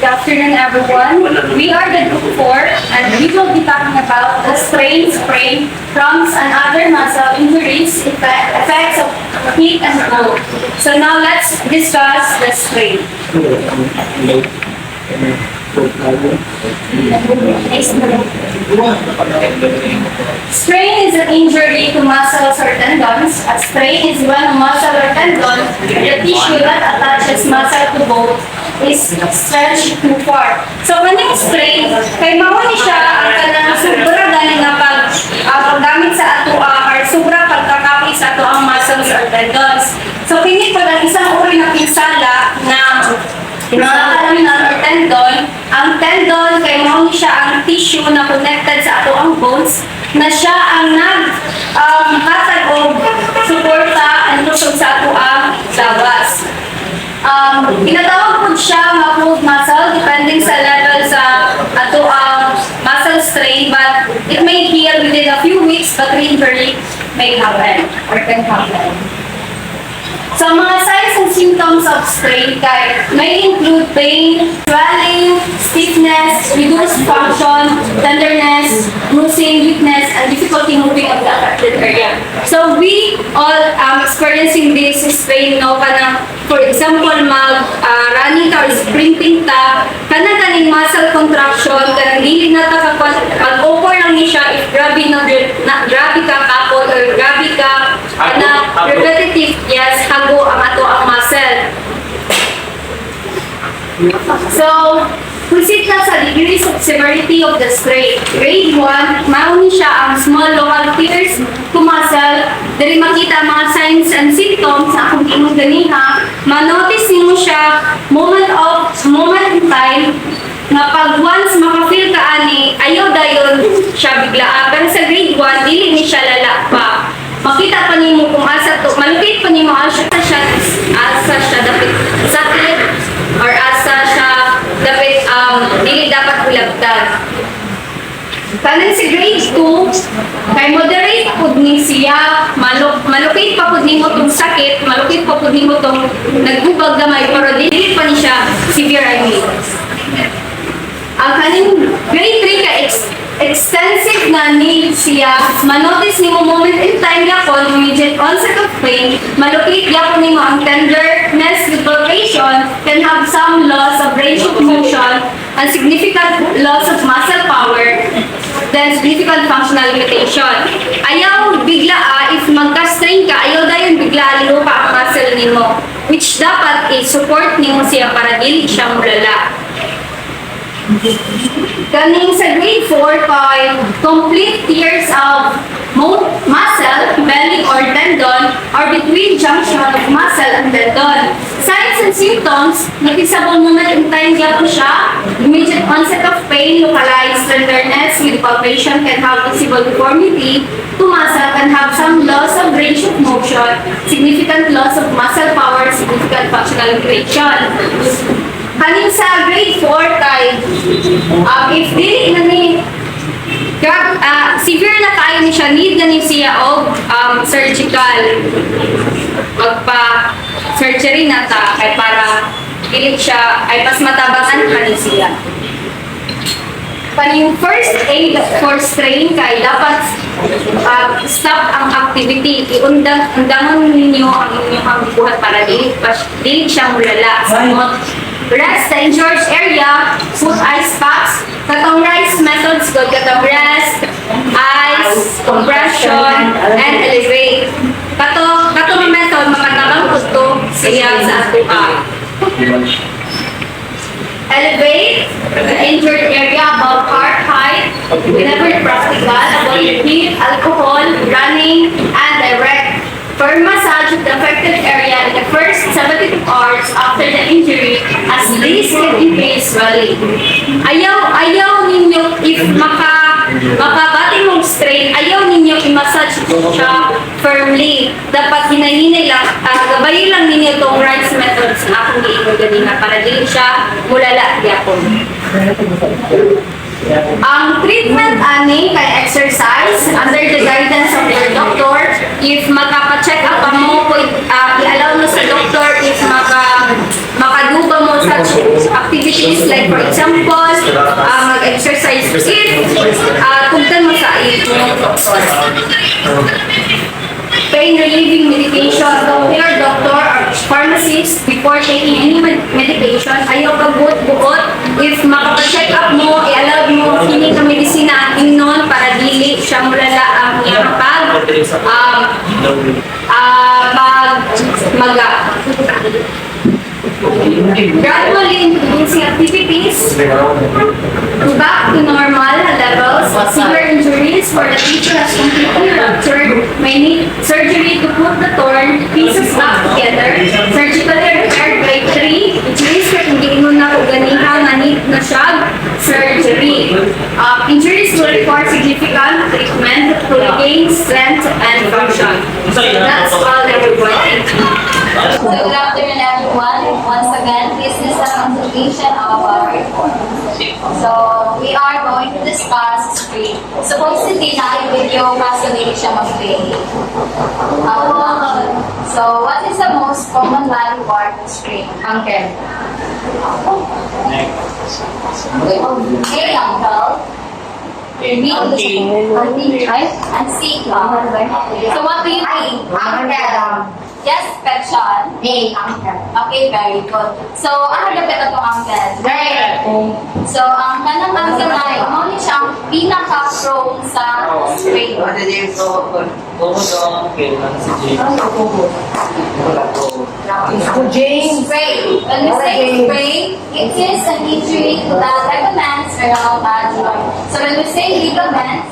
afternoon, everyone. We are the group 4, and we will be talking about the strain, sprain, cramps, and other muscle injuries, effects of heat and cold. So now let's discuss the strain. Strain is an injury to muscles or tendons. A strain is when a muscle or tendon, the tissue that attaches muscle to bone, is stretched too far. So when yung strain, kay mawani siya ang kanang sobra galing nga paggamit sa atua or sobra pagkakapit sa ato ang muscles or tendons. So kini pag ang isang uri na pinsala na kalaminan or tendon, ang tendon kay mawani siya ang tissue na connected sa ato ang bones na siya ang hatag og suporta ang lusog sa ato ang lawas. Ginatawag po siya nga cold muscle depending sa level sa ato ang muscle strain, but it may heal within a few weeks, but re-injury may happen or can happen. So mga signs and symptoms of strain may include pain, swelling, stiffness, reduced function, tenderness, bruising, weakness, and difficulty moving of the affected area. So we all experiencing this strain no kana, for example, running ka or sprinting ta, kaning muscle contraction, kanang dili na ta pag-over lang ni siya if grabe ka kapon or grabe ka repetitive, yes, hago ang ato ang muscle. So, proceed na sa degrees of severity of the strain. Grade 1, mauni siya ang small local tears to muscle. Dali makita ang mga signs and symptoms na akong tingong ganiha. Manotice nimo siya moment in time nga pag once makafeel ka ani, ayaw dayon siya biglaan. Pero sa grade 1, dili ni siya lala pa. Makita pa nimo kung asa to, malupit pa nimo asa siya dapat sakit or asa siya dapat dili dapat ulabtan. Kanin si grade 2, kay moderate pud ni siya, malupit pa pud nimo tong sakit, malupit pa pud nimo tong nagbubag gamay, pero dili pa ni siya severe, I mean. Ang kanin grade 3 ka extensive na need siya, manotice nimo moment in time yapon, immediate onset of pain, malupit yapon nimo ang tenderness with palpation, can have some loss of range of motion, and significant loss of muscle power, then significant functional limitation. Ayaw bigla if magka-strain ka, ayaw dayon bigla lupa ang muscle nimo, which dapat i-support nimo siya para dili siya mulala. Kaning sa grade 4 kay complete tears of muscle, belly or tendon or between junction of muscle and tendon. Signs and symptoms, noticeable moment in time gyapon siya, immediate onset of pain, localized tenderness with palpation, can have visible deformity to muscle, can have some loss of range of motion, significant loss of muscle power, significant functional limitation. Kanin sa grade 4 kay if dili na ni severe na kayo ni siya, need na ni siya og surgical magpa surgery na ta kay para dili siya ay pas matabangan pa ni siya. Yung first aid for strain kay dapat stop ang activity, iundang ninyo ang inyong buhat para dili siya mulala. Rest the injured area, put ice packs, katong rice methods good, katong rest, ice, compression, and elevate. Katong method, makatabang po ito siya sa atua. Elevate the injured area above heart height, whenever practical, avoid heat, alcohol, running, and direct. Firm massage of the affected area in the first 72 hours after the injury, as this can increase swelling. Ayaw ninyo, if makabati mong strain, ayaw ninyo i-massage siya firmly. Dapat hinahinay lang, gabayin lang ninyo itong rice methods na akong giingon ganina para di siya mulala gyapon. Ang treatment ani kay exercise under the guidance of your doctor. If magpa-check up mo po, i-allow mo sa doctor if makaduba mo such activities like for days before taking any medication. Ayaw pagbuot-buot. If makapag-check up mo, i-allow mo hindi ka medisina ang inon para dili siya mulala ang iyang gradually introducing activities back to normal levels. Severe injuries where the tissue has completely ruptured may need surgery to put the torn pieces back together. Surgically repaired grade 3. Injuries na hindi na uganiha na need na siya surgery. Injuries will require significant treatment to regain strength and function. That's all everybody. So good afternoon everyone. Once again, this is a continuation of our report. So we are going to discuss screen. Supposedly na video kaso hindi siya mag-play. So what is the most common body part of screen? Uncle. A, uncle. B, and C, so what do you think? Uncle. Yes, question. A, uncle. Okay, very good. So, ano dapat itong uncle? Right. So, ang kanang uncle ay, ano ni siya ang pinaka-prone sa sprain? Sprain. When we say sprain, it is an injury to the ligaments around the joint. So, when we say ligaments,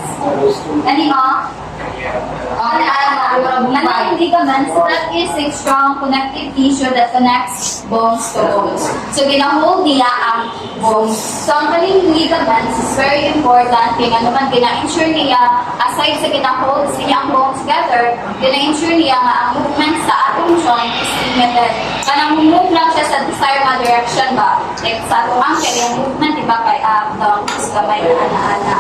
Manang ligaments, that is a strong connective tissue that connects bones to bones. So, ginahold niya ang bones. So, ang kaning ligaments is very important. Kaya naman, gina-ensure niya, aside sa ginahold niya ang bones together, gina-ensure niya nga ang movement sa atong joint is limited. Kanang move lang siya sa desired na direction ba? Like sa atong ankle, yung movement, diba, kay up, down, kamay na ana-ana.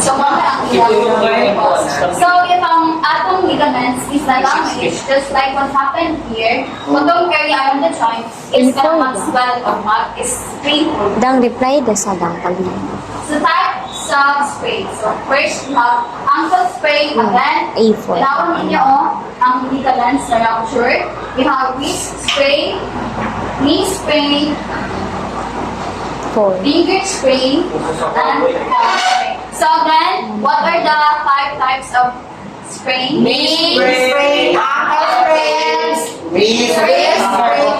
So, mga ang ginagawa. So, if ang atong ligaments is na damaged, just like what happened here, pagong area around the joint is gonna mag-swell or is painful. Dang reply da sa dang pali. So, types of spray. So, first, you have ankle spray, again, A4. tinawag ninyo ang ligaments na ruptured. We have wrist spray, knee spray, 4. finger spray, and palm spray. So again, what are the 5 types of spraying? Knee spray, ankle spray, wrist spray,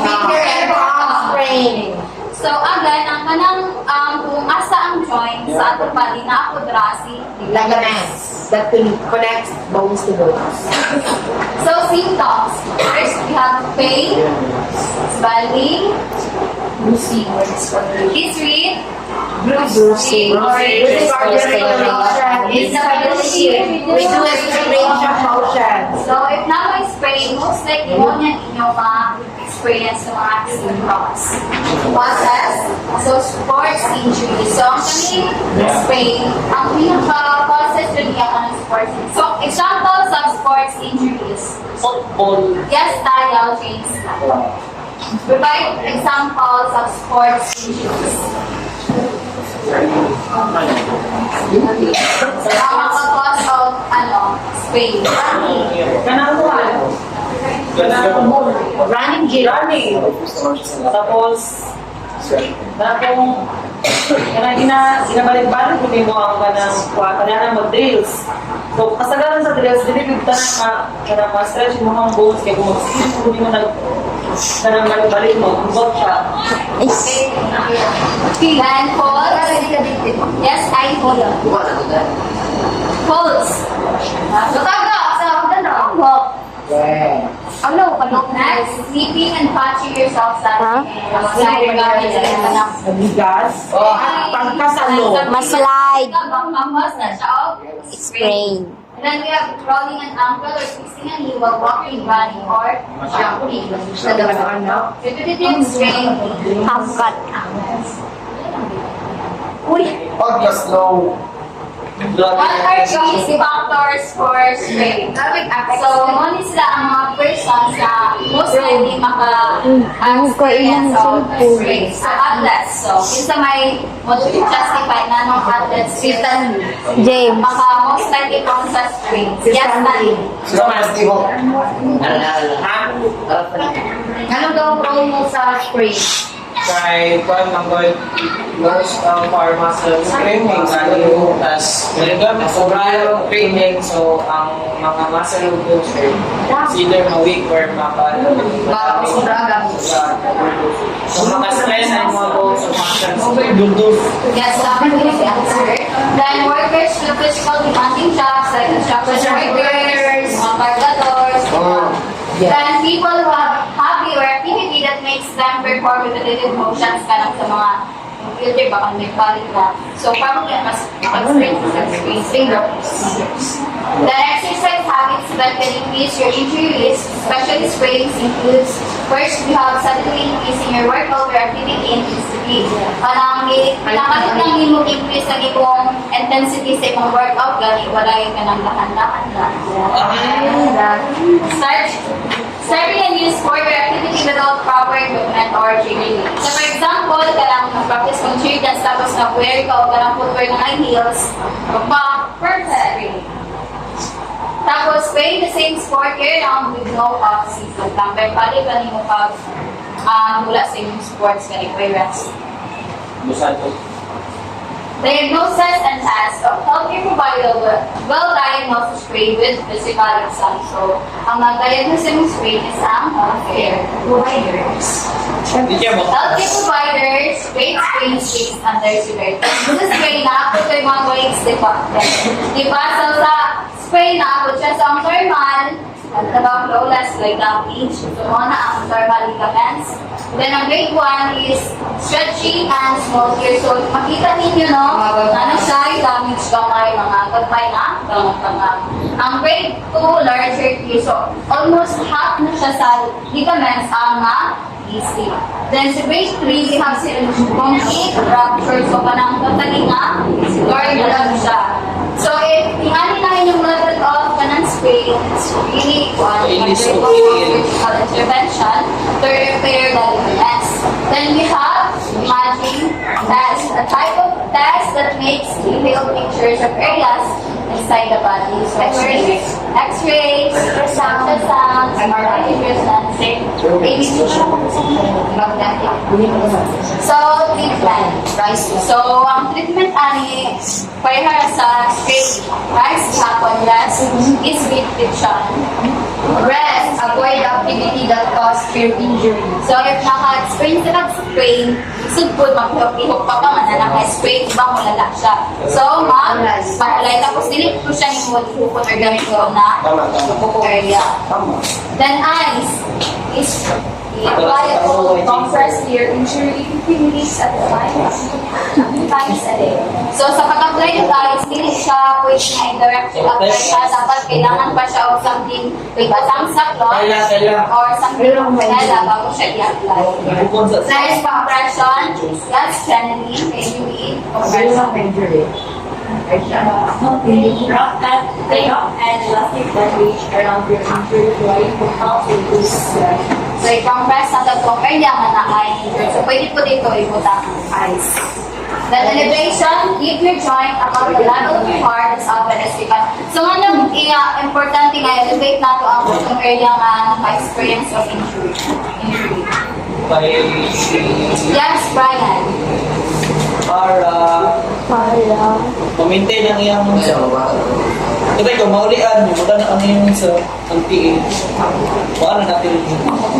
finger and palm spray. So again, ang kanang kung asa ang joint sa ating body na ako drasi. Ligaments that connects bones to bones. So symptoms. First, we have pain, swelling, history, Bruising. or Instability. We do extremation motion. So, if na may spray, most likely mo niya inyo ma-experience ng mga symptoms. What else? So, sports injury. So, ang kaming spray, ang pinaka-causes yun niya ka ng sports injury. So, examples of sports injuries. Yes, tayo, James. Provide examples of sports injuries. Ang mga-cause of, spray. Running gym. Tapos, ginabalik-balik ko mo ang kanang mag-drills. So, kasagaran sa drills, dinibig ka na stretch mo ang bones, kaya kung mag-skip mo, hindi mo balik mo, bubot siya. Then, pulse. Yes, I hold. Pulse. Next, sleeping and touching yourself sa Bigas. Pagkasalo. Maslide. Pagpapos na siya o Sprain. And then we have rolling an ankle or twisting a knee while walking, running, or jumping. Repetitive strain. Pangkat. Pagka-slow. What are these factors for strain? So, muna sila ang mga persons na most likely maka-experience of strain. So, athletes. So, kinsa may justify na nung athletes James. maka most likely kung sa strain. Yes, Nani. Sino mas tibo? Ha? Ano daw ang role mo sa spray? Kay Juan Mangoy, most of our muscle training sa iyo. Tapos, sobrang training, so ang mga muscle groups is either ma-weak or Sobraga. So, mga stress ay mga goals of muscles. Yes, sabi ko yung answer. Then workers do physical demanding jobs like construction workers, mga cargadors. Then people who have hobby or activity that makes them perform repetitive motions ka sa mga computer, baka may balik na. So, probably mas experience sa fingers. The exercise habits that can increase your injury risk, especially sprains, includes first, you have suddenly increasing your workout or activity intensity. Parang pinakalit lang yung increase ng ibong intensity sa ibang workout, gani wala yung kanang dahan-dahan lang. Starting a new sport or activity without proper equipment or training. So for example, kailangan mag-practice ng cheer dance tapos na-wear ka o kailangan footwear ng high heels. Perfect! Tapos, playing the same sport year round with no off-season lang. Pero pali ka mo pag mula sa inyong sports ka ni rest. Diagnosis and test of healthcare provider will diagnose sprain with physical exam. So, ang mag-diagnose ng sprain is ang healthcare providers. Healthcare providers rate sprain states under severity. This is sprain na ako ito yung mga grades, diba? So, sa sprain na ako siya sa normal, about flawless like damage. So, mga na ang normal ligaments. Then, ang grade 1 is stretchy and small tear. So, makita ninyo, no? Ano siya, yung damage kamay, mga gagmay na, gamag-gamag. Ang grade 2, larger tear. So, almost half na siya sa ligaments ang easy. Then, sa grade 3, we have complete rupture. So, panang katalinga, or lang siya. So, if tingnan natin yung level of kanang sprain, it's really surgical intervention to repair the ligaments. Then we have imaging test, a type of test that makes detailed pictures of areas inside the body. So, X-rays, ultrasound, MRI resonance, ABCD, magnetic. So, treatment. So, ang treatment ani para sa sprain, rice hapon, rest is restriction. Rest, avoid activity that cause fear injury. So, if naka-sprain sa nag-sprain, sugpod, mag-ihok pa pa man na naka-sprain, iba mo lala siya. So, mag-paralay, tapos dilit ko siya yung hukot or gamit ko na area. Then, eyes is apply a cold compress to your injury 15 minutes at a time, 2 times a day. So, sa pag-apply ng eyes, hindi siya pwede na indirect apply siya. Dapat kailangan pa siya of something like batang saklot or something panela bago siya i-apply. Next, compression. That's channeling, AUE, compression. Drop that thing and elastic bandage around your injury joint to help reduce stress. So, i-compress na itong area na injured. So, pwede po dito ibutang ang ice. Then, elevation, keep your joint above the level of your heart as often as you can. So, ano importante nga, elevate na ito ang itong area nga naka-experience of injury. Yes, Brian. Para ma-maintain ang iyong ito ikaw, maulian, buta na ang iyong sa PA. Paano natin ito?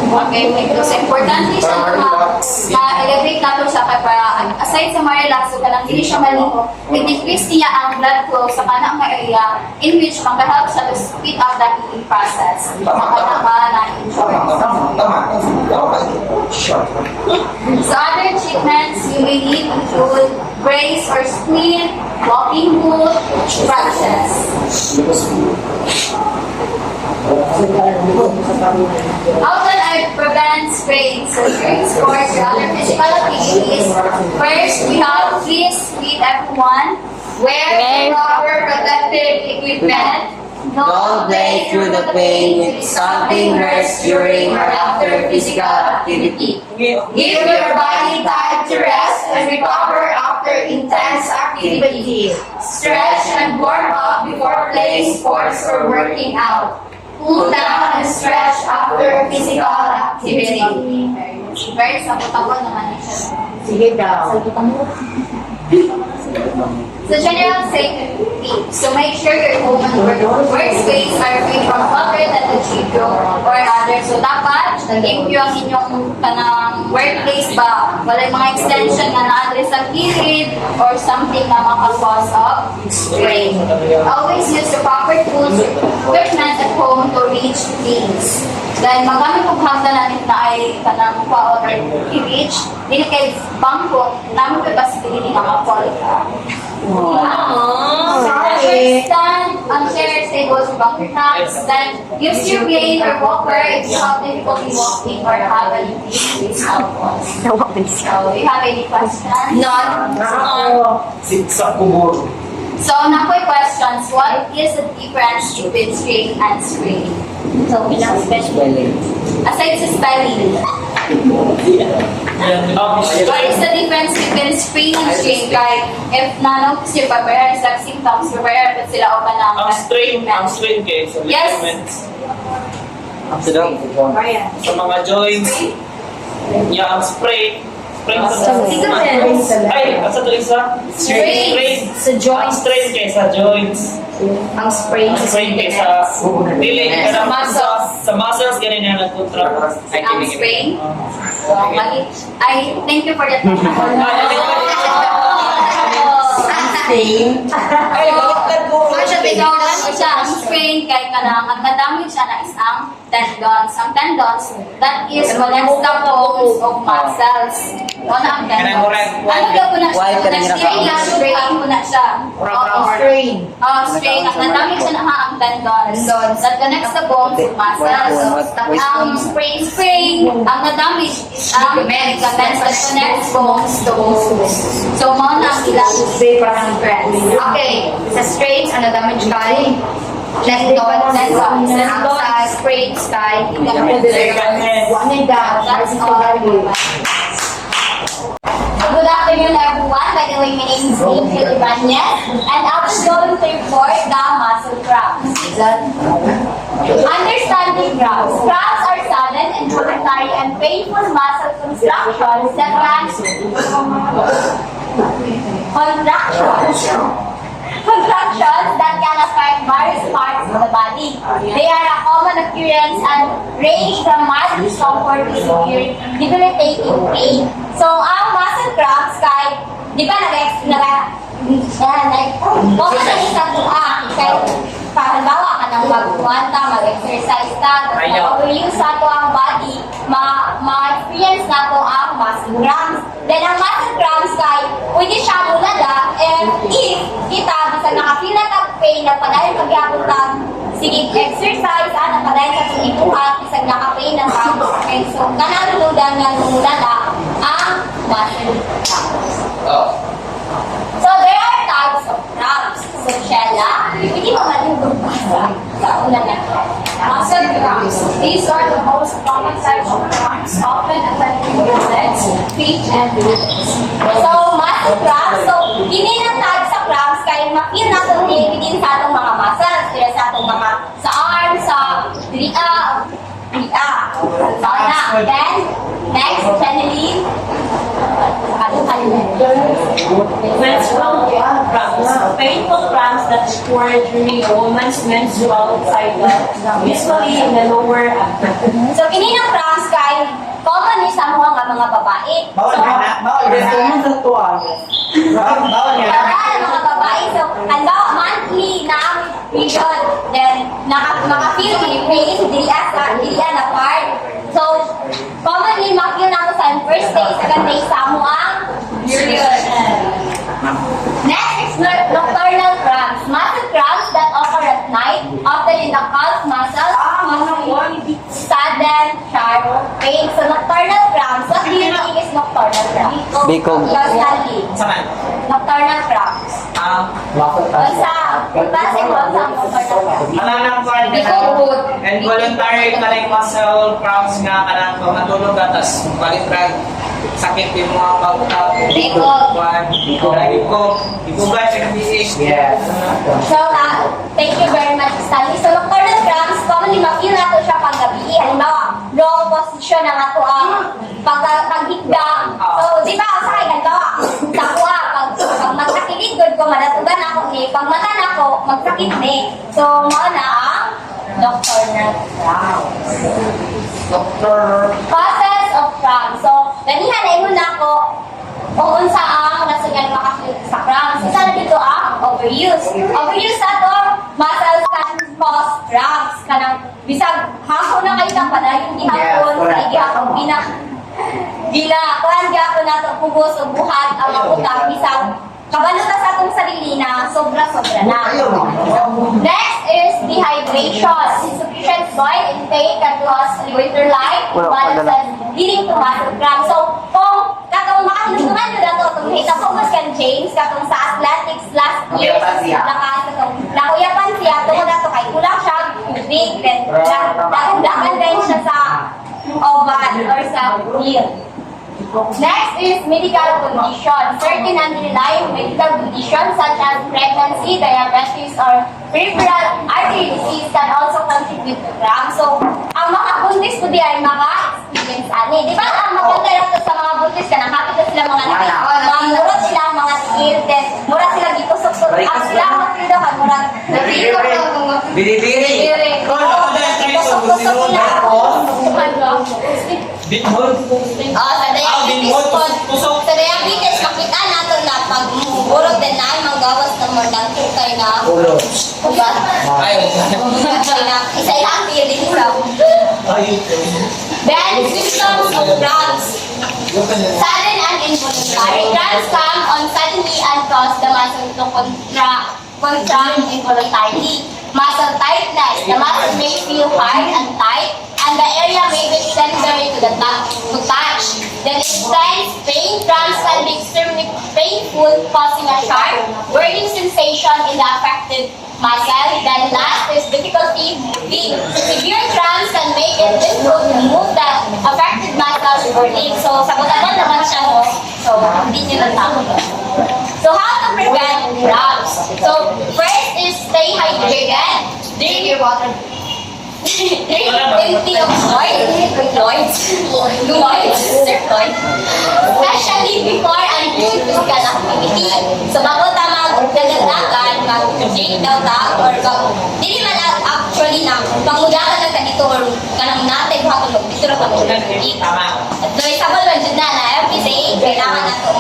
Okay, so importante siya ma-elevate nato siya kay para aside sa ma-relax, so kalang hindi siya maliho, i-decrease niya ang blood flow sa kanang area in which maka-help siya to speed up the healing process. So other treatments you may need include brace or splint, walking boot, crutches. How can I prevent sprains? So during sports or other physical activities, first we have please read everyone. Wear proper protective equipment. Don't play through the pain if something hurts during or after physical activity. Give your body time to rest and recover after intense activity. Stretch and warm up before playing sports or working out. Cool down and stretch after physical activity. Very sabot-abot naman siya. Sige daw. So general safety. So make sure your home and workspace are free from clutter that could cheat you or others. So dapat, if yung inyong kanang workplace ba, wala yung mga extension na na-address sa gilid or something na makakause of strain. Always use the proper tools, equipment at home to reach things. Dahil magamit kong hangga namin na ay kanang pa or i-reach, dili kay bangko, namin ko possibility na ma-fall ka. Sorry. Stand on chairs, tables, or bunker tracks. Then use your blade or walker if you have difficulty walking or have any issues. So, you have any questions? None. Siksa kubur. So, na po yung questions. What is the difference between strain and strain? So, aside sa spelling, what is the difference between strain and strain? Like, if na-notice yung prepare sa symptoms, prepare pa sila o pa ng Ang strain kay sa Yes. ligaments. Sa mga joints, ang spray. Spray sa ay, sa tuloy sa Strain. Sa joints. Ang strain kay sa joints. Ang spray. Ang strain kay sa dili Sa muscles. sa muscles ganun na nagkontract. Ang sprain. So, I thank you for that. Ay, bakit po? So, ikaw na siya, ang sprain, kay kanang, ang nadamage siya na isang tendons. Ang tendons, that is connects the bones of muscles. Ano ang tendons? Ano ka po na siya? Nag-strain na, sprain po na siya. Strain. Strain. Ang nadamage siya na ang tendons. That connects the bones of muscles. Ang sprain, ang nadamage is ang ligaments that connects bones to bones. So, mga na ang ilang Parang okay, sa strains, ano damage kay? Tendon, sa sprains kay That's all. Good afternoon, everyone. By the way, my name is Angel Ibanez, and I was going to report the muscle cramps. Understanding cramps. Cramps are sudden, involuntary, and painful muscle contractions that can affect various parts of the body. They are a common occurrence and range from mild discomfort to severe debilitating pain. So, ang muscle cramps kay, di ba okay na isa kay halimbawa ka nang magkuwanta, mag-exercise ka, mag-overuse sa ito ang body, ma-experience na ito ang muscle cramps. Then ang muscle cramps kay, pwede siya mulala if kita bisa nakafeel na tag-pain na padayon pagyapon tag sige exercise, padayon sa tulipuhan, bisa naka-pain na tag. Okay, so kanaluludan nga mulala ang muscle cramps. So there are types of cramps. So Shella, hindi mo malugod sa una na. Muscle cramps. These are the most common types of cramps, often affecting your legs, feet, and knees. So muscle cramps, so hindi na type sa cramps kaya ma-feel natin din sa atong mga muscles, kaya sa atong mga sa arms, sa dria. Then, next, Channeline. Menstrual cramps. Painful cramps that occur during a woman's menstrual cycle, usually in the lower abdomen. So, kininang cramps kay common ni sa mga babae. Bawal na. Ang mga babae, so, halimbawa, monthly na ang period, then, nakafeel ni pain, dilian na part. So, commonly, makil na ako sa first day, second day, sa mo ang period. Next is nocturnal cramps. Muscle cramps that occur at night, often in the calf muscles, sudden, sharp pain. So, nocturnal cramps. What do you think is nocturnal cramps? Bicog. Stanley. Saan? Nocturnal cramps. Sa klase mo sa nocturnal cramps. Kanang part and voluntary kanang muscle cramps nga kanang matulog atas balitrag sakit yung mga bangka. Likod. Likod guys, Yes. So, thank you very much, Stanley. So, nocturnal cramps, commonly makil nato siya pag gabi. Halimbawa, wrong position ng ato ang paghigda. So, di ba, sa akin, halimbawa, sa kuha, pag magsakilig, good ko, manatugan ako ni, pag mata na ako, magsakit ni. So, mao na ang nocturnal cramps. Doctor. Causes of cramps. So, ganihan na mo na ako kung unsa ang rason makakita sa cramps. Isa na dito ang overuse. Overuse na to, muscles can cause cramps. Kanang bisag hako na kayo ng padayon gihapon, Yes, correct. sa gihapon kuhan gihapon nato pugos o buhat ang mabuta bisag kabalo ta sa atong sarili na sobra-sobra na. Next is dehydration. Insufficient soil intake can cause electrolyte imbalances leading to muscle cramps. So, kung katong makahintungan nyo na ito, itong hita focus kan James, katong sa athletics last year, Nakuyapan siya. nakuyapan siya, tungkol na ito kay kulang siya, big, then dagan din siya sa oval or sa field. Next is medical condition. Certain underlying medical conditions such as pregnancy, diabetes, or peripheral artery disease can also contribute to cramps. So, ang mga buntis ko di ay mga experience ani. Di ba ang maganda sa mga buntis ka, nakakita sila mga murot sila mga tigil, then murot sila gitusok-tusok. Ang sila mga tindahan, murot Bili-bili. Gitusok-tusok sila. Bitbol. Sa diabetes po, sa diabetes, makita natin na pag burog din na ay manggawas na more than 2 kay na Ulo. ugat. Ay. Isa lang feeling sa. Then, symptoms of cramps. Sudden and involuntary. Cramps come on suddenly and cause the muscle to contract involuntarily. Muscle tightness. The muscle may feel hard and tight, and the area may be tender to touch. Then intense pain, cramps can be extremely painful, causing a sharp burning sensation in the affected muscle. Then last is difficulty breathing. Severe cramps can make it difficult to move the affected muscles burning. So, sagutan naman siya, no? So, hindi nyo lang takot. So, how to prevent cramps? So, first is stay hydrated. Drink your water. Drink plenty of especially before and during physical activity. So, bago ta magdagdagan, mag-drink daw ta, or dili man actually na, pangudakan lang ka dito, or kanang natin hatulog, dito na mag-drink. At doon, sabal man dyan na, every day, kailangan na ito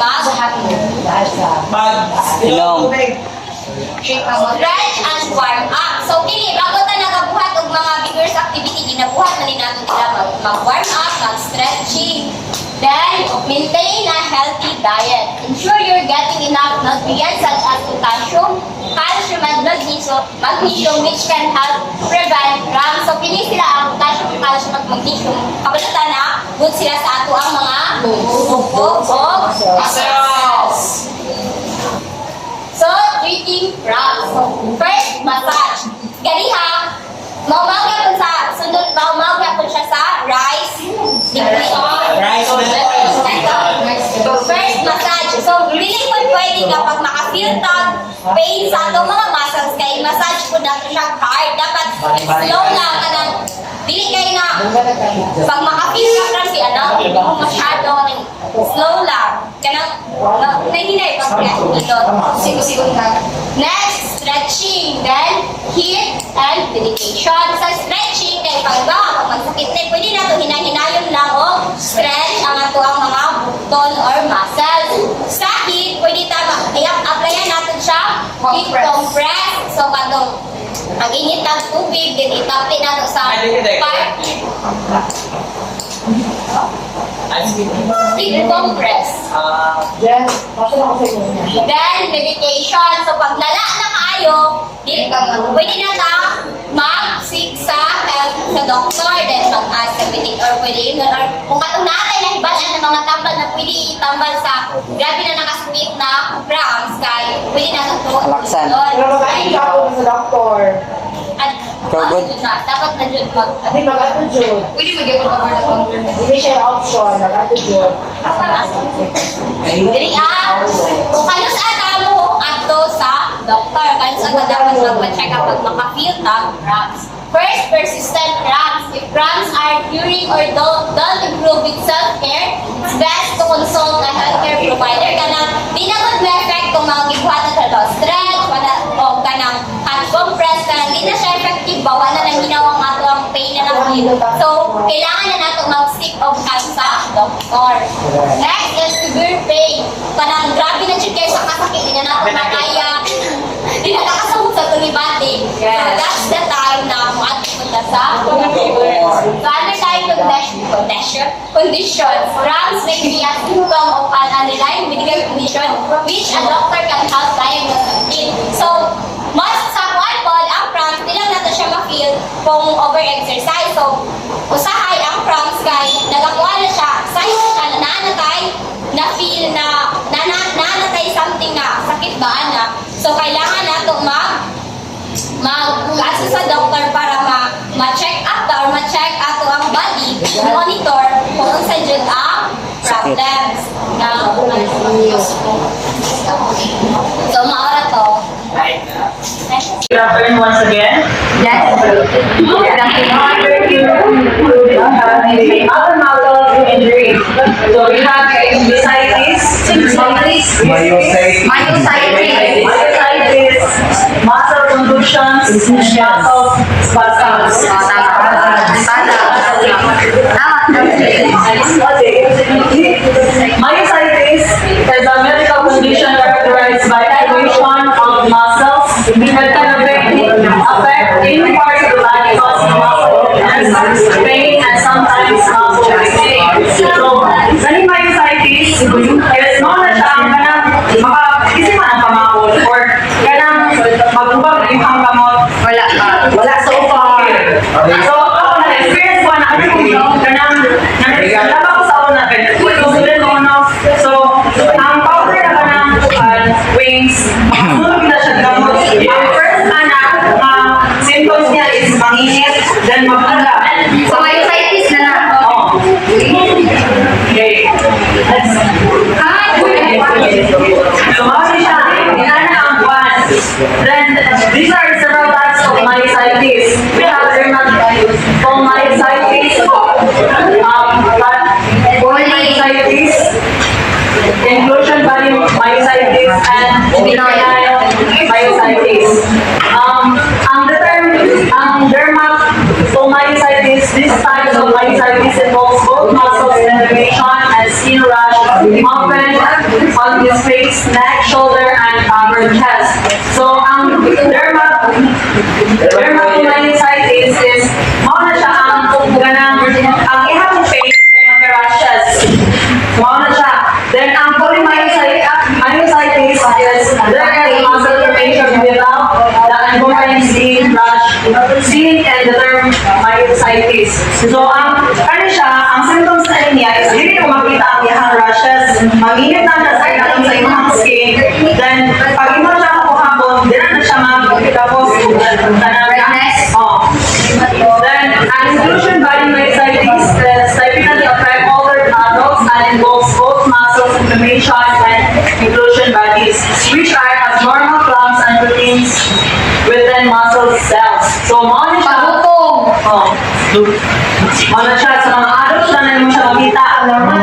stretch and warm up. So, kini, bago ta nagabuhat og mga vigorous activity, ginabuhat na rin natin sila mag-warm up, mag-stretching. Then, maintain a healthy diet. Ensure you're getting enough nutrients such as potassium, calcium, and magnesium, which can help prevent cramps. So, pili sila ang potassium, calcium, at magnesium. Kabalatan na, good sila sa ato ang mga buko o muscles. So, treating cramps. So, first, massage. Ganiha, maumagya po sa, sunod, maumagya po siya sa rice. Rice. So, first, massage. So, really po pwede kapag makafeel tag, pain sa atong mga muscles, kay massage po natin siya hard. Dapat slow lang ka ng, dili kayo na, pag makafeel ka kasi, masyado, slow lang. Kanang, nahinay, pag ilot. Sigo-sigo na. Next, stretching. Then, heat and meditation. Sa stretching, kay pag magsakit na, pwede na ito hinahinayon lang o stretch ang ato ang mga bukton or muscles. Sa heat, pwede tayo applyan natin siya heat compress. So, katong ang init ng tubig, din itapin natin sa part. Heat compress. Then, meditation. So, pag lala na kayo, pwede na ta mag-seek sa help sa doktor, then mag-ask sa medic, or pwede yun, or kung katong natin na ibalan ng mga tambal na pwede itambal sa grabe na nakasubit na cramps, kay pwede na ito. Alaksan. Doon. Pero magaling ka ako sa doktor. At Kagod. Dapat na dyan mag... Hindi mag-ato Jud. Pwede mag-ipon over the counter. Hindi siya option, mag-ato Jud. Dili kung kayo sa mo ato sa doktor, kayo sa dapat magpa-check up pag maka-feel tag cramps. First, persistent cramps. If cramps are curing or don't improve with self-care, it's best to consult a healthcare provider. Kanang di na good effect kung mga gibuhatan sa to stretch, o kanang hot compress, kanang di na siya effective, bawa na lang ginawang ato ang pain na lang. So, kailangan na nato mag-stick of time sa doktor. Next is severe pain. Kanang grabe na check sa kasakit, di na nato makaya. Di na nakasabot sa tulibati. So, that's the time na kung ato punta sa doctor. So, under conditions, cramps may be a symptom of an underlying medical condition which a doctor can help diagnose it. So, mas sa kuwan ang cramps, di lang nato siya ma-feel kung over-exercise. So, usahay ang cramps kay nagakuha na siya, sign na siya na naanatay, na-feel na naanatay something na sakit ba na. So, kailangan nato mag-assess sa doctor para ma-check up or ma-check ato ang body, monitor kung unsa jud ang problems na so maora to. Good afternoon once again. Yes. Other models of injuries. So we have myositis, muscle contusions, muscle spasms. Myositis is a medical condition characterized by aggravation of muscles that can affect any part of the body causing muscle and pain and sometimes muscle pain. So, ganun myositis is known as ang kanang makakisipan ang pamakot or kanang magubag yung ang kamot. Wala so far. So, ako na-experience ko na kanang nalaba ko sa una susunod ko no. So, ang powder na kanang wings, susunod na siya gamot. Ang first symptoms niya is manginit, then maganda. So myositis na na. Oh. Okay. Let's lumaki siya. Inana ang buwan. Then, these are several types of myositis. We have dermatitis, body myositis, inclusion body myositis, and benign myositis. Ang dermatomyositis, this type of myositis involves both muscle inflammation and skin rash, often on the face, neck, shoulder, and upper chest. So, ang dermatomyositis is mauna siya ang ihang pain kay magka-rashes. Mauna siya. Then, ang polymyositis is there is muscle inflammation without the underlying skin rash, seen in the term myositis. So, ang symptoms na niya is hindi ko makita ang iyang rashes, manginit na siya sa iyang skin, then, pag imo siya kapuhapon, di na siya tapos, then, an inclusion body myositis is typically affect older adults and involves both muscle inflammation and inclusion bodies, which are abnormal clumps and proteins within muscle cells. So, mga siya, mga siya, sa mga adults na naman siya makita.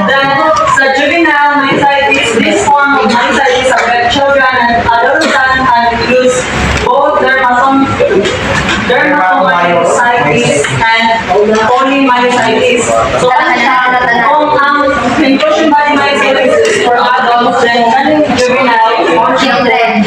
Then, sa juvenile myositis, this form of myositis affects children and adolescents and includes both dermatomyositis and polymyositis. So, ano siya, kung ang inclusion body myositis is for adults, then juvenile or children.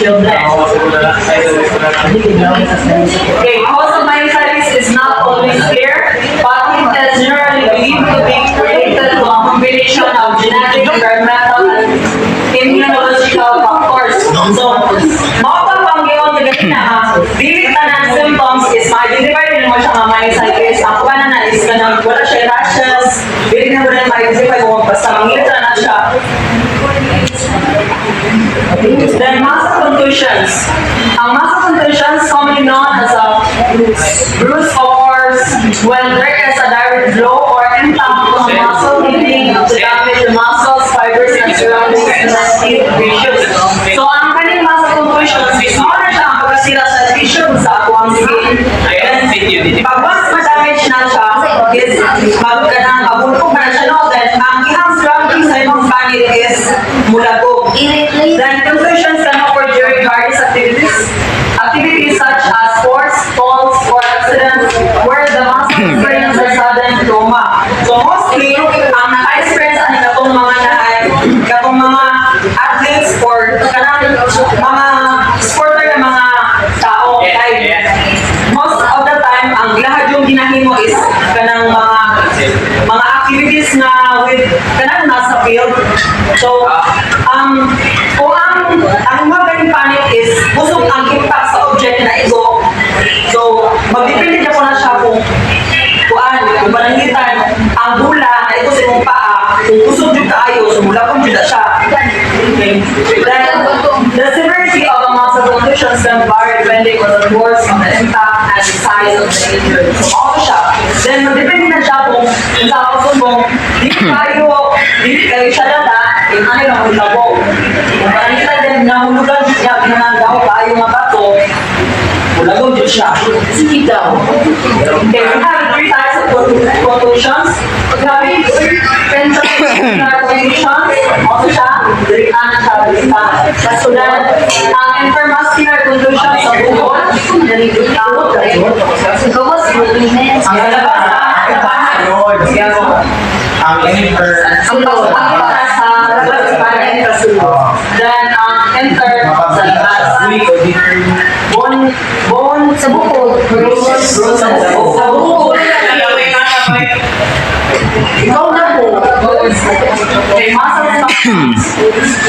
Okay, cause of myositis is not always clear, but it is generally believed to be related to a combination of genetic, environmental, and immunological factors. So, mapapanggiwan na ganyan na, dilit na ng symptoms is ma-identify din mo siya mga myositis. Ang kuha na is ganang wala siya rashes, dilit na mo rin ma-identify kung basta mangita na siya. Then, muscle contusions. Ang muscle contusions, commonly known as a Bruise occurs when there is a direct blow or impact on muscle, leading to damage the muscles, fibers, and surrounding connective tissues. So, ang kaning muscle contusions is more na siya ang pagkasira sa tissue sa akuang skin. Pag once ma-damage na siya, is pag kanang abulkog na siya, no, then ang ihang surrounding sa imong body is mulagog. Then contusions can occur during various activities. Activities such as sports, falls, or accidents where the muscle experience a sudden trauma. So mostly, ang naka-experience ang katong mga athletes or kanang mga sporter ng mga tao. Like, most of the time, ang lahat yung ginahimo is kanang mga activities na with kanang nasa field. So, kung ang mga ganyung panic is busog ang impact sa object na ito. So, magdepende na po na siya kung panangitan ang bula na ito sa imong paa, kung busog yung kaayo, so mula kung juda siya. Okay. Then, the severity of the muscle contusions can vary depending on the force of the impact and the size of the injury. So, ako siya. Then, magdepende na siya kung sa pagsumbong, dili kayo siya dada, ano lang ang labo. Kung panangitan din, nahulugan siya, pinanagaw kayo mga bato, mulagod yun siya. Sige daw. Okay, we have three types of contusions. We have ventricular contusions, also siya, direct-anan siya, direct-anan. So then, ang intramuscular contusions sa buhol, nalilitaw, ang lalabas Ang enter. ang pagpapakita sa labas sa bayan kasunod. Then, ang enter sa labas. Bone sa buko. Sa buko. Ikaw na po. Okay, muscle spasms.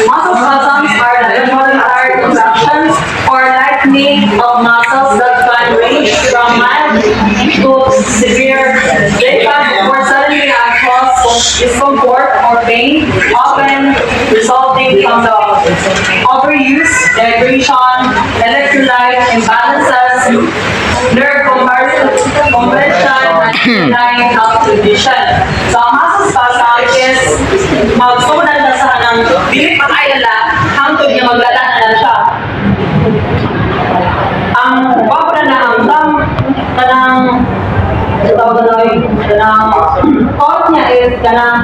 Muscle spasms are the involuntary contractions or lightening of muscles that can range from mild to severe. They can occur suddenly and cause discomfort or pain, often resulting from the overuse, dehydration, electrolyte imbalances, nerve compression, and underlying health condition. So, ang muscle spasm is magsunan na sa kanang dili pa kailala, hangtod niya maglala na siya. Ang babra na ang kanang cause niya is kanang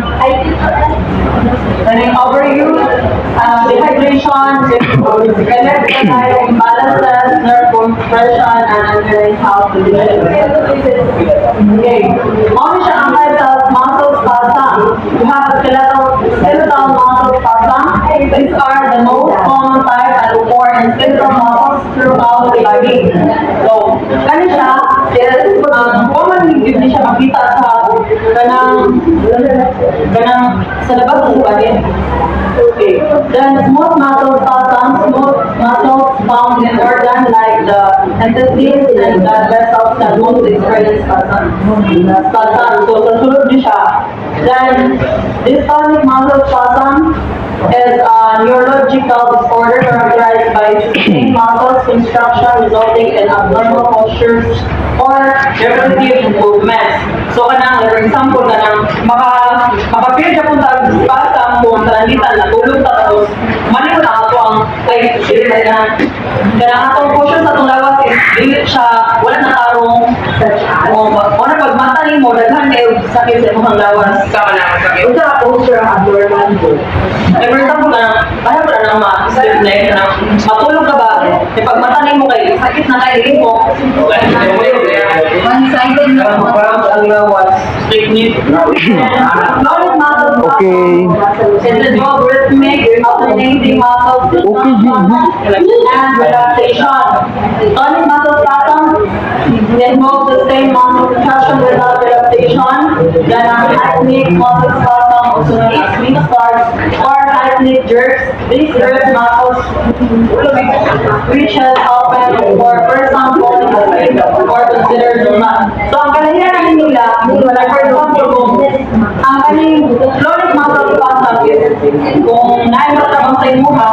overuse, dehydration, electrolyte imbalances, nerve compression, and underlying health condition. Okay. Ano siya ang type of muscle spasm? You have a skeletal muscle spasm. These are the most common type that occur in skeletal muscles throughout the body. So, kani siya is commonly hindi siya makita sa kanang sa labas ng body. Okay. Then smooth muscle spasms, smooth muscles found in organ like the intestines and blood vessels that don't experience spasm. So, susunod niya siya. Then, this tonic muscle spasm is a neurological disorder characterized by sustained muscle contraction resulting in abnormal postures or repetitive movements. So, kanang, for example, kanang makapil siya kung spasm kung talangitan na tulog ta tapos mali ko na ako ang kaya atong portion sa itong lawas is dili siya wala na tarong wala pag mata ni mo daghan kayo sakit sa imong lawas unsa ka posture ang abnormal ko for example na kaya mo na ma-stiff neck na matulog ka ba pag mata ni mo kayo sakit na kayo mo one-sided na ang lawas technique Okay. Rhythmic, alternating muscle and relaxation. Tonic muscle spasm involves sustained muscle contraction without relaxation. Then hypnic muscle spasm also known as weak starts or hypnic jerks. These jerk muscles which has open for person falling asleep or considered normal. So ang kalahiran nila, for example, ang kaning chronic muscle ipasok is, kung naimatabang sa imuha,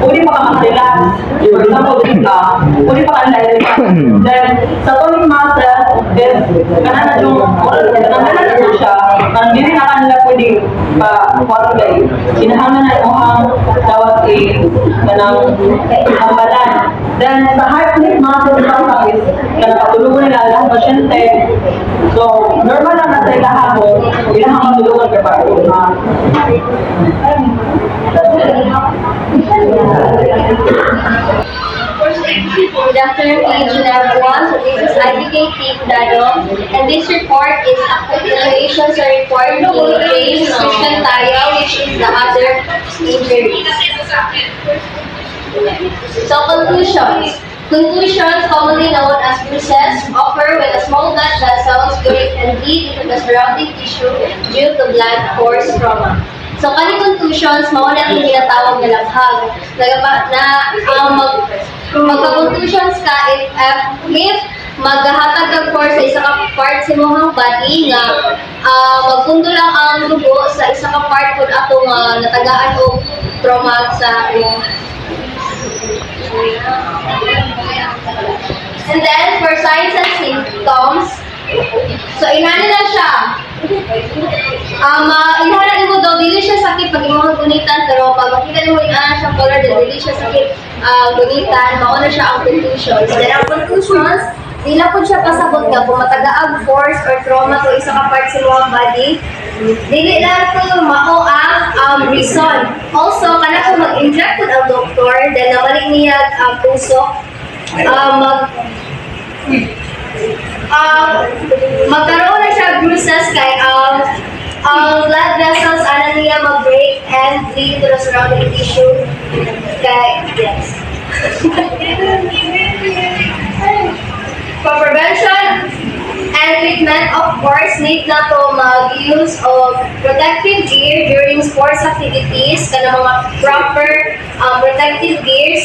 uli pa ka mag-relax. For example, uli pa ka nalilita. Then, sa tonic muscle is, kanan na siya, kung hindi na kanila pwede pa-wargay. Kinahanglan na imuhang tawag kanang hambalan. Then, sa heart rate muscle ipasok is, kanapatulungan nila ang pasyente. So, normal lang na sa ilahapon, ilahang matulungan ka pa. Good afternoon, each and everyone. So this is IBK Team Dado, and this report is a continuation sa report ni James Christian Tayo, which is the other injuries. So conclusions. Conclusions, commonly known as bruises, occur when a small blood vessels break and bleed into the surrounding tissue due to blunt force trauma. So, kani conclusions, mauna ang tinatawag na laghag. Magka-conclusions ka if maghahatag kang force sa isa ka part sa imong body nga magpundo lang ang dugo sa isa ka part kung atong natagaan o trauma sa imong. And then, for signs and symptoms, so inana na siya. Inana mo daw, dili siya sakit pag imong gunitan, pero pag makita mo inana siya color, dili siya sakit gunitan, mauna siya ang conclusions. Then, ang conclusions, di na po siya pasabot nga kung matagaang force or trauma to isa ka part sa imong body. Dili lang to mao ang reason. Also, kana kung mag-inject po ang doktor, then nabalik niya ang puso, magkaroon na siya bruises kay ang blood vessels ana niya mag-break and bleed to the surrounding tissue kay yes. For prevention and treatment, of course, need na to mag-use of protective gear during sports activities, kana mga proper protective gears,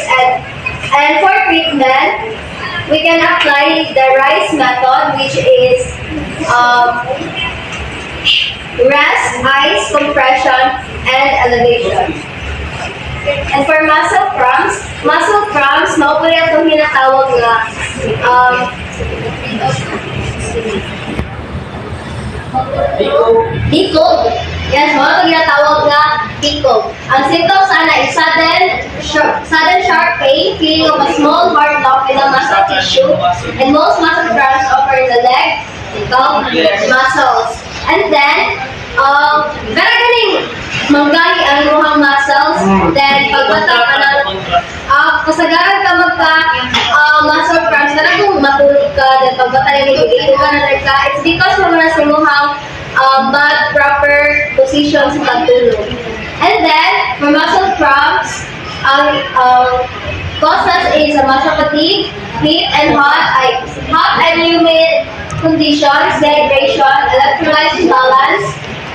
and for treatment, we can apply the RICE method, which is rest, ice, compression, and elevation. And for muscle cramps, mao po rin itong hinatawag na Bicog. Yes, mga ito ginatawag na bicog. Ang symptoms is sudden sharp pain, feeling of a small hard lump in the muscle tissue, and most muscle cramps occur in the leg, muscles. And then, pero ganing manggali ang imuhang muscles, then pagbata ka ng kasagaran ka muscle cramps, para kung matulog ka, then pagbata rin ibigay ka na ka, it's because wala sa imuhang bad proper position sa pagtulog. And then, for muscle cramps, causes is muscle fatigue, heat and hot and humid conditions, dehydration, electrolyte imbalance,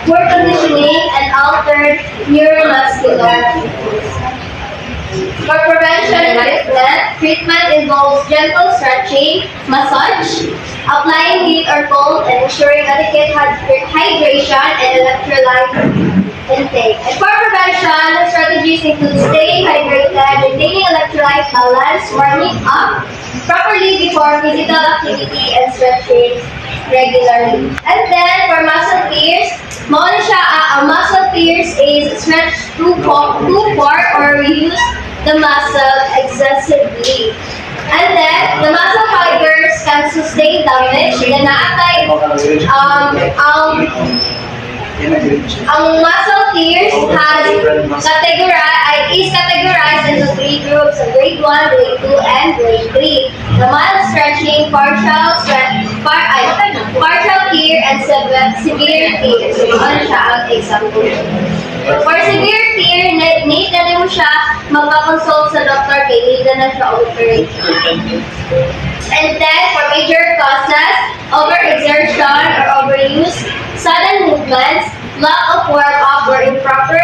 poor conditioning, and altered neuromuscular. For prevention and treatment involves gentle stretching, massage, applying heat or cold, and ensuring adequate hydration and electrolyte intake. And for prevention, strategies include staying hydrated, maintaining electrolyte balance, warming up properly before physical activity, and stretching regularly. And then for muscle tears, ang muscle tears is stretched too far or we use the muscle excessively. And then, the muscle fibers can sustain damage. Yan naatay, ang muscle tears is categorized into 3 groups, grade 1, grade 2, and grade 3. The mild stretching, partial tear, and severe tear. So, ano siya ang example? For severe tear, need na rin mo siya magpa-consult sa doctor kay need na siya operate. And then, for major causes, overexertion or overuse, sudden movements, lack of warm-up or improper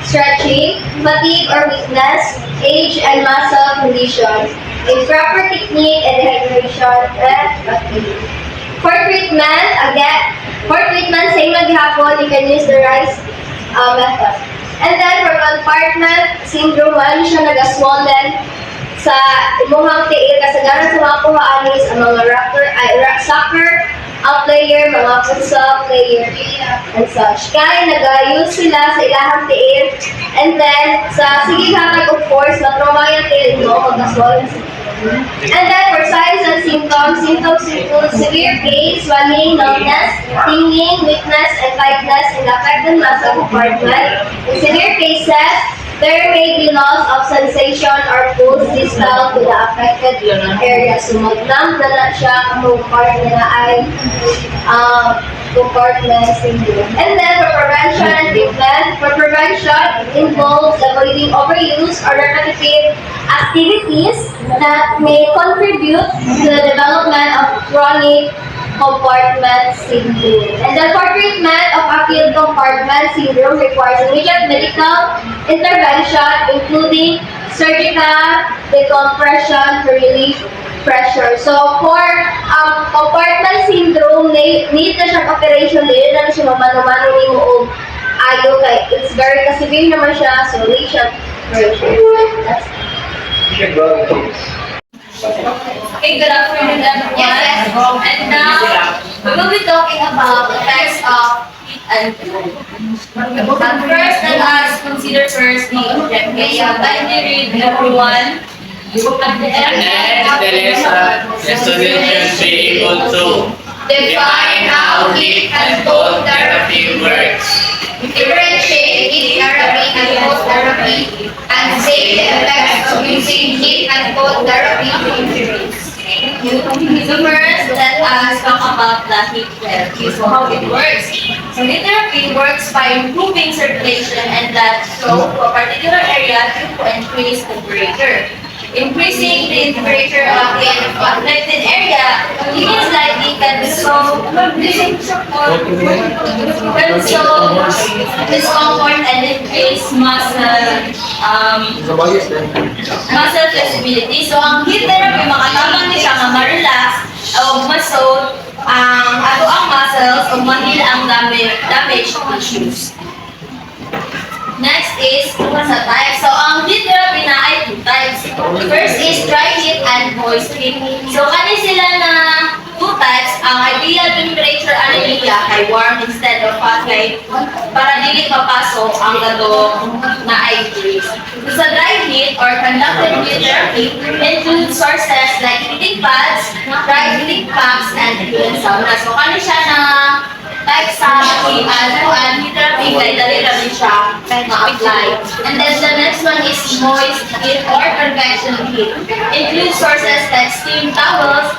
stretching, fatigue or weakness, age and muscle condition, improper technique and dehydration, and fatigue. For treatment, same maghapon, you can use the RICE method. And then for compartment syndrome, ano siya nag-swollen sa imuhang tiil kasagaran sa mga kuhaan is ang mga soccer player, mga futsal player, and such. Kaya nag-use sila sa ilahang tiil. And then, sa sige hatag of course, na-trauma yung tiil mo, mag-swollen sa and then for signs and symptoms include severe pain, swelling, numbness, tingling, weakness, and tightness in the affected muscle compartment. In severe cases, there may be loss of sensation or pulse distal to the affected area. So mag-numb na siya kung part na ay compartment syndrome. And then for prevention and treatment, for prevention, it involves avoiding overuse or repetitive activities that may contribute to the development of chronic compartment syndrome. And then for treatment of acute compartment syndrome requires immediate medical intervention, including surgical decompression to relieve pressure. So for compartment syndrome, need na siyang operation, hindi na siya mamano-mano ni mo og ayo kay it's very severe naman siya, so need siya operation. That's Okay, good afternoon everyone. Yes. And now, we will be talking about the effects of heat and cold. But first, let us consider first the objective. Kindly read everyone. And then the student should be able to define how heat and cold therapy works, differentiate heat therapy and cold therapy, and state the effects of using heat and cold therapy to injuries. So first, let us talk about the heat therapy. So how it works. So heat therapy works by improving circulation and blood flow to a particular area to increase temperature. Increasing the temperature of the affected area means likely can solve discomfort and increase muscle flexibility. So ang heat therapy makatabang ni siya nga ma-relax o ma-soothe ang ato ang muscles o ma-heal ang damaged tissues. Next is sa type. So, ang heat therapy na ay two types. First is dry heat and moist heat. So, kani sila na two types. Ang ideal temperature ano nila ay warm instead of hot kay para dili mapasok ang gato na ay freeze. So, sa dry heat or conductive heat therapy includes sources like heating pads, dry heating pumps, and cooling sauna. So, kani siya na type sa heat therapy kay dali lang siya ma-apply. And then the next one is moist heat or convection heat. Includes sources like steam towels,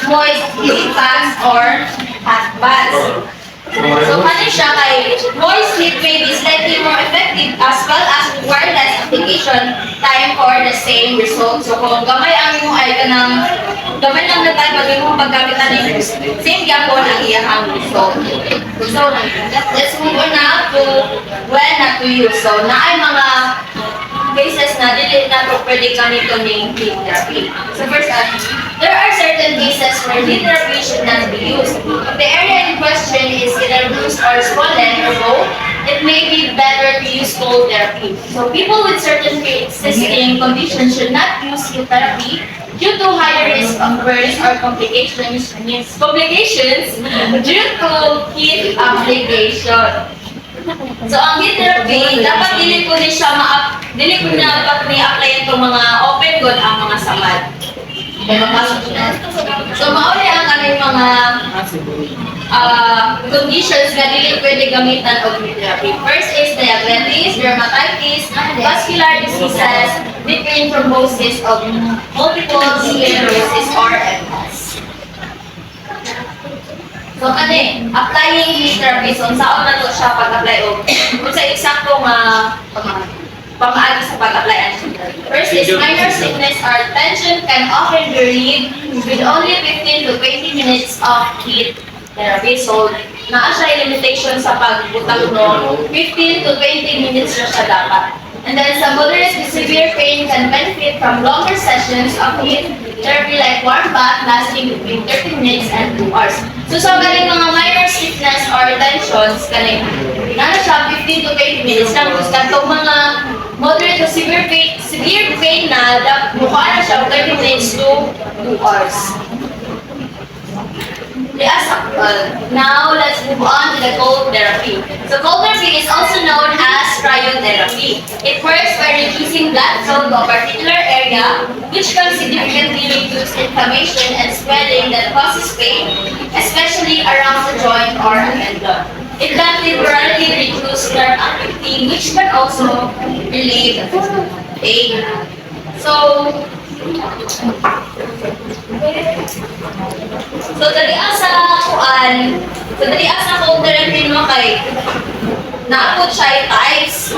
moist heating pads, or hot baths. So kani siya kay moist heat may be slightly more effective as well as require less application time for the same result. So kung gamay ang imong ay kanang gamay lang na tayo pag imong paggamitan ni same gyapon ang iyang result. So let's move on now to when not to use. So naay mga cases na dili na to pwede ganito ning heat therapy. So first, there are certain cases where heat therapy should not be used. If the area in question is either bruised or swollen or both, it may be better to use cold therapy. So people with certain pre-existing conditions should not use heat therapy due to higher risk of burns or complications due to heat application. So ang heat therapy, dapat dili ko ni siya dili ko na dapat ni-apply itong mga open good ang mga samad. So mauli ang kaning mga conditions na dili pwede gamitan og heat therapy. First is diabetes, dermatitis, vascular diseases, different thrombosis of multiple sclerosis or MS. So kani, applying heat therapy, so saan na to siya pag-apply o kung sa eksakto nga pamaagi sa pag-apply. First is minor sickness or tension can often be relieved with only 15 to 20 minutes of heat therapy. So naa siya limitation sa pagbutang no, 15 to 20 minutes na siya dapat. And then sa moderate to severe pain can benefit from longer sessions of heat therapy like warm bath lasting between 30 minutes and 2 hours. So sa galing mga minor stiffness or tensions, galing na siya 15 to 20 minutes lang. Tapos katong mga moderate to severe pain na, mukha na siya 30 minutes to 2 hours. Now, let's move on to the cold therapy. So, cold therapy is also known as cryotherapy. It works by reducing blood flow to a particular area, which can significantly reduce inflammation and swelling that causes pain, especially around the joint or a tendon. It can temporarily reduce nerve activity, which can also relieve pain. So, dali sa cold therapy mo kay naabot siya types.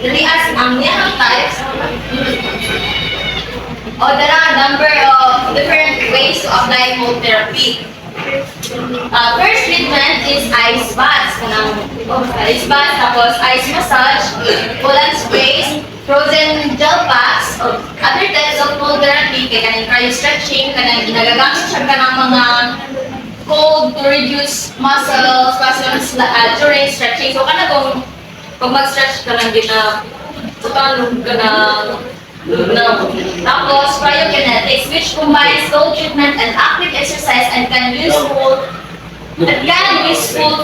Dali ang niyang types. There are a number of different ways to apply cold therapy. First treatment is ice baths. Ice baths, tapos ice massage, coolant sprays, frozen gel packs, other types of cold therapy, kaya kanang cryo-stretching, kanang ginagagamit siya ka ng mga cold to reduce muscle spasms during stretching. So, pag mag-stretch ka lang din na, tutalog ka na, tapos, cryokinetics, which combines cold treatment and active exercise and can be useful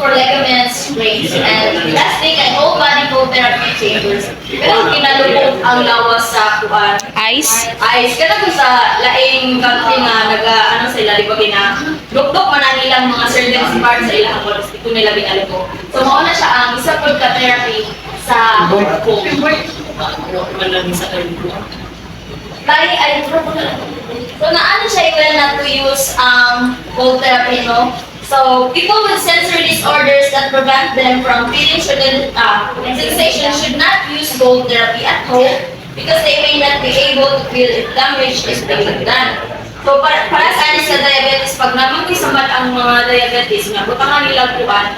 for ligaments, sprains, and lastly, can whole body cold therapy chambers. Pero kinalubog ang lawas sa kuan. Ice? Ice. Kaya kung sa laing country nga, sila, di ba dukdok man ang ilang mga certain parts sa ilang oras, ito nila binalubog. So, mauna siya ang isa po ka-therapy sa cold. So, naano siya well not to use cold therapy, no? So, people with sensory disorders that prevent them from feeling sensation should not use cold therapy at home because they may not be able to feel if damage is being done. So, para sa diabetes, pag naman kisamat ang mga diabetes, nga, butangan nila kuhan,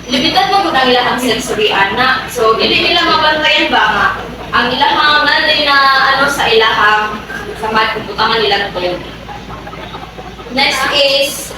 limitan mo butang nila ang sensory na. So, hindi nila mabantayan ba nga? Ang ilahang nanay na sa ilahang sa mat, butangan nila ito. Next is,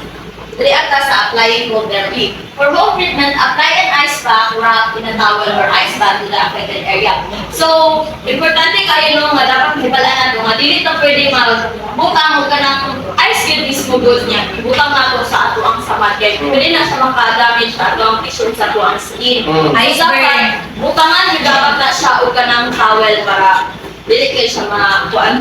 reacta sa applying cold therapy. For home treatment, apply an ice pack wrapped in a towel or ice bath to the affected area. So, importante kayo nga dapat hibalaan na ito nga, dili ito pwede magbutang ka ng ice cube mismo good niya. Butang na ito sa ato ang samat. Kaya pwede na siya makadamage sa ato ang tissue sa ato ang skin. Ay dapat, butangan yung dapat na siya o ka ng towel para dili kayo siya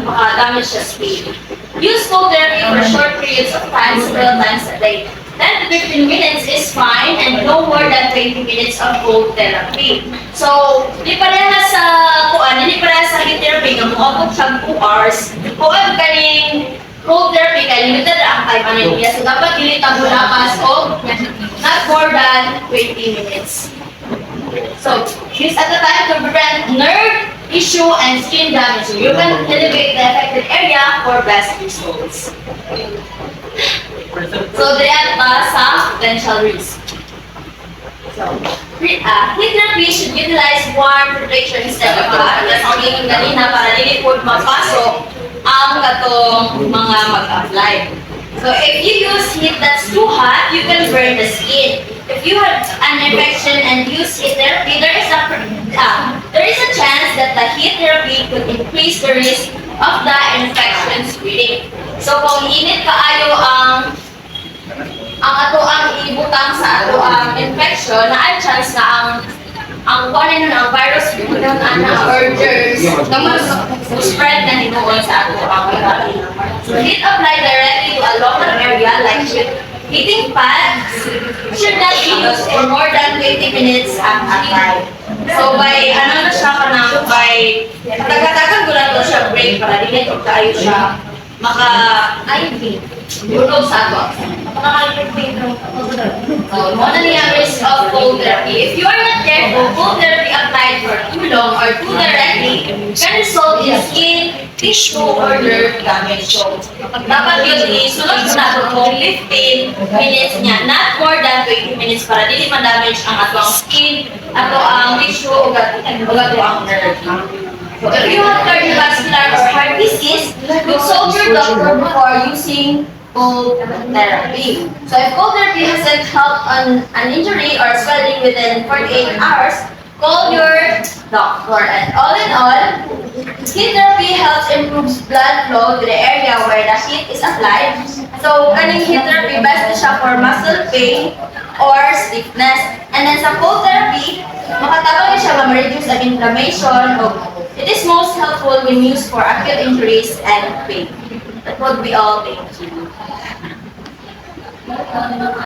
makadamage sa skin. Use cold therapy for short periods of time, several times a day. 10 to 15 minutes is fine and no more than 20 minutes of cold therapy. So, di parehas sa heat therapy, kung umabot siya 2 hours, kung ang galing cold therapy, kaya limited ang time ano niya. So, dapat dilita mo lakas o not more than 20 minutes. So, use at the time to prevent nerve, tissue, and skin damage. So, you can elevate the affected area for best results. So, diyan sa potential risk. So, heat therapy should utilize warm temperature instead of hot. That's ang yung ganina para dili po mapasok ang katong mga mag-apply. So, if you use heat that's too hot, you can burn the skin. If you have an infection and use heat therapy, there is a chance that the heat therapy could increase the risk of the infection spreading. So, kung init kaayo ang ato ang ibutang sa ato ang infection, na ay chance na ang virus or germs na mas spread na hinuon sa ato ang body. So, heat apply directly to a local area like heating pad should not be used for more than 20 minutes at a time. So, by taga-tagan ko lang ito siya break para di ito tayo siya maka-bulog sa ato. So, mo na niya risk of cold therapy. If you are not careful, cold therapy applied for too long or too directly can result in skin, tissue, or nerve damage. So, dapat yun isunod na ito kung 15 minutes niya, not more than 20 minutes para dili ma-damage ang ato ang skin, ato ang tissue, o ato ang nerve. So, if you have cardiovascular or heart disease, consult your doctor before using cold therapy. So if cold therapy hasn't helped on an injury or swelling within 48 hours, call your doctor. And all in all, heat therapy helps improve blood flow to the area where the heat is applied. So kaning heat therapy best siya for muscle pain or stiffness. And then sa cold therapy, makatabang siya ma-reduce ang inflammation. It is most helpful when used for acute injuries and pain. That would be all. Thank you.